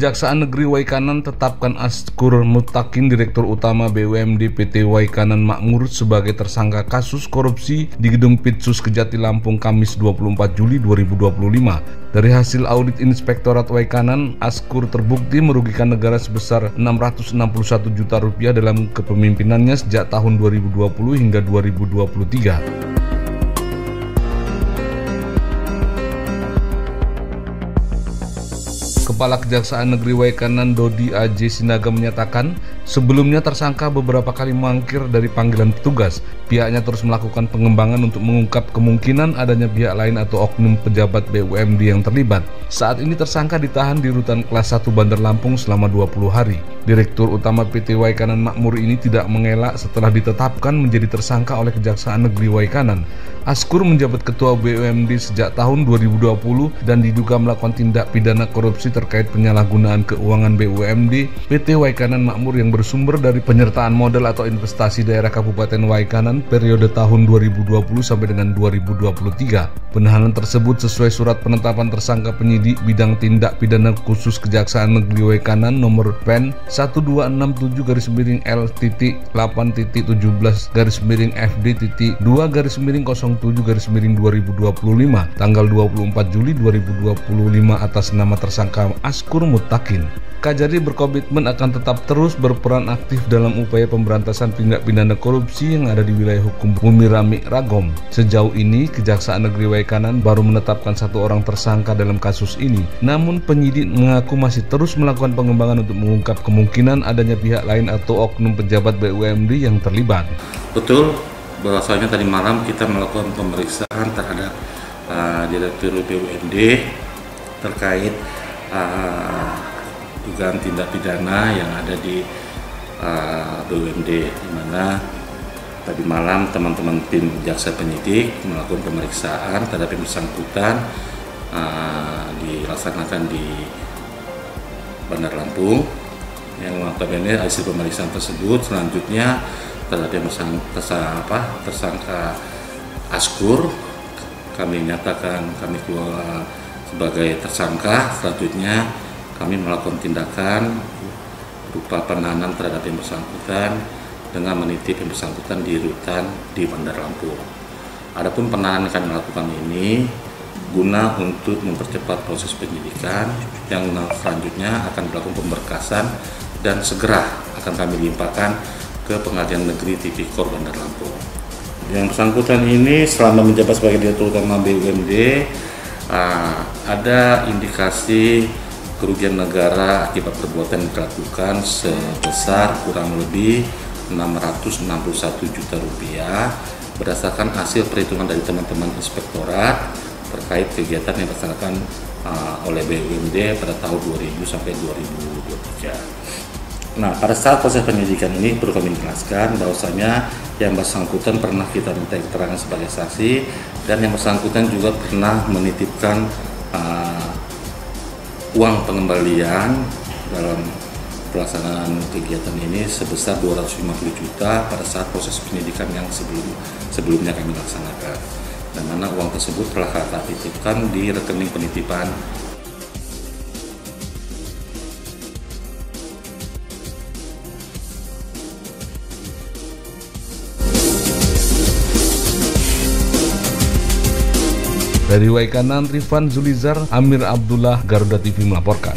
Kejaksaan Negeri Waikanan tetapkan Askur Muttaqin, Direktur Utama BUMD PT Waikanan Makmur sebagai tersangka kasus korupsi di Gedung Pitsus Kejati Lampung Kamis 24 Juli 2025. Dari hasil audit Inspektorat Waikanan, Askur terbukti merugikan negara sebesar Rp661 juta dalam kepemimpinannya sejak tahun 2020 hingga 2023. Kepala Kejaksaan Negeri Waikanan Dodi A.J. Sinaga menyatakan, sebelumnya tersangka beberapa kali mangkir dari panggilan petugas. Pihaknya terus melakukan pengembangan untuk mengungkap kemungkinan adanya pihak lain atau oknum pejabat BUMD yang terlibat. Saat ini tersangka ditahan di Rutan Kelas 1 Bandar Lampung selama 20 hari. Direktur Utama PT Waikanan Makmur ini tidak mengelak setelah ditetapkan menjadi tersangka oleh Kejaksaan Negeri Waikanan. Askur menjabat Ketua BUMD sejak tahun 2020 dan diduga melakukan tindak pidana korupsi terkait penyalahgunaan keuangan BUMD PT Waikanan Makmur yang bersumber dari penyertaan modal atau investasi daerah Kabupaten Waikanan periode tahun 2020 sampai dengan 2023. Penahanan tersebut sesuai surat penetapan tersangka penyidik bidang tindak pidana khusus Kejaksaan Negeri Waikanan nomor PEN 1267-L-T-8.17-FD-2-07-2025 tanggal 24 Juli 2025 atas nama tersangka Askur Muttaqin. Kajari berkomitmen akan tetap terus berperan aktif dalam upaya pemberantasan tindak pidana korupsi yang ada di wilayah hukum Bumi Rami Ragom. Sejauh ini, Kejaksaan Negeri Waikanan baru menetapkan 1 orang tersangka dalam kasus ini. Namun penyidik mengaku masih terus melakukan pengembangan untuk mengungkap kemungkinan adanya pihak lain atau oknum pejabat BUMD yang terlibat. Betul, bahwasanya tadi malam kita melakukan pemeriksaan terhadap Direktur BUMD terkait dugaan tindak pidana yang ada di BUMD, di mana tadi malam teman-teman tim jaksa penyidik melakukan pemeriksaan terhadap yang bersangkutan dilaksanakan di Bandar Lampung. Yang notabene hasil pemeriksaan tersebut selanjutnya terhadap yang tersangka Askur kami nyatakan kami keluar sebagai tersangka. Selanjutnya kami melakukan tindakan berupa penahanan terhadap yang bersangkutan dengan menitip yang bersangkutan di rutan di Bandar Lampung. Adapun penahanan yang kami lakukan ini guna untuk mempercepat proses penyidikan yang selanjutnya akan dilakukan pemberkasan dan segera akan kami limpahkan ke Pengadilan Negeri Tipikor Bandar Lampung. Yang bersangkutan ini selama menjabat sebagai Direktur Utama BUMD ada indikasi kerugian negara akibat perbuatan yang dilakukan sebesar kurang lebih Rp661 juta berdasarkan hasil perhitungan dari teman-teman inspektorat terkait kegiatan yang dilaksanakan oleh BUMD pada tahun 2000 sampai 2023. Nah, pada saat proses penyidikan ini perlu kami jelaskan bahwasanya yang bersangkutan pernah kita minta keterangan sebagai saksi dan yang bersangkutan juga pernah menitipkan uang pengembalian dalam pelaksanaan kegiatan ini sebesar 250 juta pada saat proses penyidikan yang sebelumnya kami laksanakan, dan mana uang tersebut telah kita titipkan di rekening penitipan. Dari Waikanan, Rifan Zulizar, Amir Abdullah, Garuda TV melaporkan.